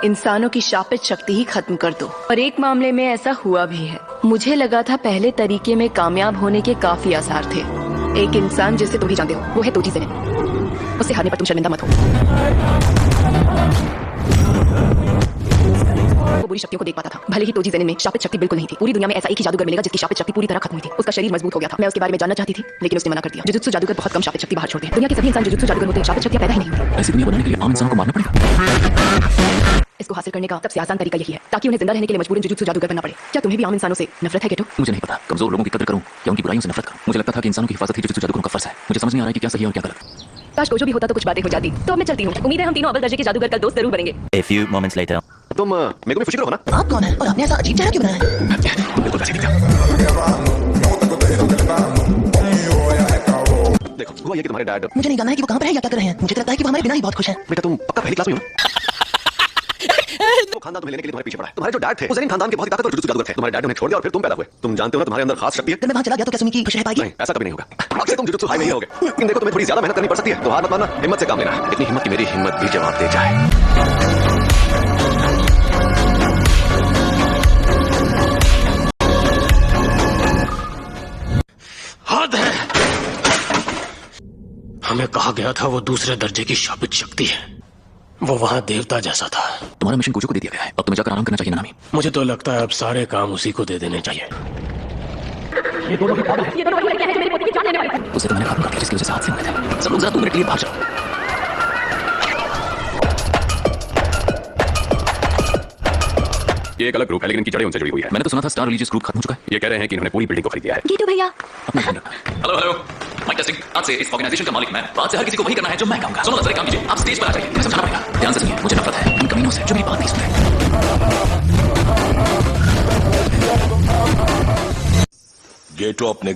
इंसानों की शापित शक्ति ही खत्म कर दो। और एक मामले में ऐसा हुआ भी है। मुझे लगा था पहले तरीके में कामयाब होने के काफी आसार थे। एक इंसान जिसे तुम भी जानते हो, वो है तोजी ज़ेनिन। उससे हारने पर तुम शर्मिंदा मत हो। वो बुरी शक्तियों को देख पाता था। भले ही तोजी ज़ेनिन में शापित शक्ति बिल्कुल नहीं थी। पूरी दुनिया में ऐसा एक ही जादूगर मिलेगा जिसकी शापित शक्ति पूरी तरह खत्म हुई थी। उसका शरीर मजबूत हो गया था। मैं उसके बारे में जानना चाहती थी, लेकिन उसने मना कर दिया। जुजुत्सु जादूगर बहुत कम शापित शक्ति बाहर छोड़ते हैं। दुनिया के सभी इंसान जुजुत्सु जादूगर होते हैं, शापित शक्तियां पैदा ही नहीं होती। ऐसी दुनिया बनाने के लिए आम इंसानों को मारना पड़ेगा। इसको हासिल करने का सबसे आसान तरीका यही है, ताकि उन्हें जिंदा रहने के लिए मजबूरन जुजुत्सु जादूगर बनना पड़े। क्या तुम्हें भी आम इंसानों से नफरत है गेटो? मुझे नहीं पता कमजोर लोगों की कदर करूं या उनकी बुराइयों से नफरत करूं। मुझे लगता था कि इंसानों की हिफाजत ही जुजुत्सु जादूगरों का फर्ज है। मुझे समझ नहीं आ रहा है कि क्या सही है और क्या गलत। काश कोजो भी होता तो कुछ बातें हो जाती। तो अब मैं चलती हूँ। उम्मीद है हम तीनों अव्वल दर्जे के जादूगर कल दोस्त जरूर बनेंगे। A few moments later. तुम मेरे को भी खुशी करो ना। आप कौन है और आपने ऐसा अजीब चेहरा क्यों बनाया है? तुम बिल्कुल वैसे ही दिखते हो। देखो हुआ ये कि तुम्हारे डैड। मुझे नहीं जानना है कि वो कहाँ पर है या क्या कर रहे हैं। मुझे तो लगता है कि वो हमारे बिना ही बहुत खुश हैं। बेटा तुम पक्का पहली क्लास में हो ना? वो खानदान तुम्हें लेने के लिए तुम्हारे पीछे पड़ा है। तुम्हारे जो डैड थे वो ज़ेनिन खानदान के बहुत ही ताकतवर जुजुत्सु जादूगर थे। तुम्हारे डैड ने उन्हें छोड़ दिया और फिर तुम पैदा हुए। तुम जानते हो ना तुम्हारे अंदर खास शक्ति है। अगर मैं वहाँ चला गया तो क्या सुमी की खुश रह पाएगी? नहीं, ऐसा कभी नहीं होगा। अक्सर तुम जुजुत्सु हाई में ही रहोगे। लेकिन देखो तुम्हें थोड़ी ज्यादा मेहनत करनी पड़ सकती है। तो हार मत मानना, हिम्मत से काम लेना। इतनी हिम्मत की मेरी हिम्मत भी जवाब दे जाए। हद है। हमें कहा गया था वो दूसरे दर्जे की शापित शक्ति है। वो वहाँ देवता जैसा था। तुम्हारा मिशन कोजो को दे दिया गया है। अब तुम्हें जाकर आराम करना चाहिए नामी। मुझे तो लगता है अब सारे काम उसी को दे देने चाहिए। उसे तो मैंने खत्म कर दिया जिसकी वजह से हादसे हुए थे। सब लोग जरा 2 मिनट के लिए बाहर जाओ। ये एक अलग ग्रुप है लेकिन इनकी जड़ें उनसे जुड़ी हुई है। मैंने तो सुना था स्टार रिलीजियस ग्रुप खत्म हो चुका है। ये कह रहे हैं कि इन्होंने पूरी बिल्डिंग को खरीद लिया है। गेटो भैया, अपना ध्यान रखना। Hello hello mike testing. आज से इस ऑर्गेनाइजेशन का मालिक मैं। आज से हर किसी को वही करना है जो मैं कहूंगा। सुनो ना, जरा काम कीजिए। आप स्टेज पर आ जाइए। मुझे समझाना पड़ेगा। ध्यान से सुनिए, मुझे नफरत है इन कमीनों से जो मेरी बात नहीं सुनते। गेटो अपने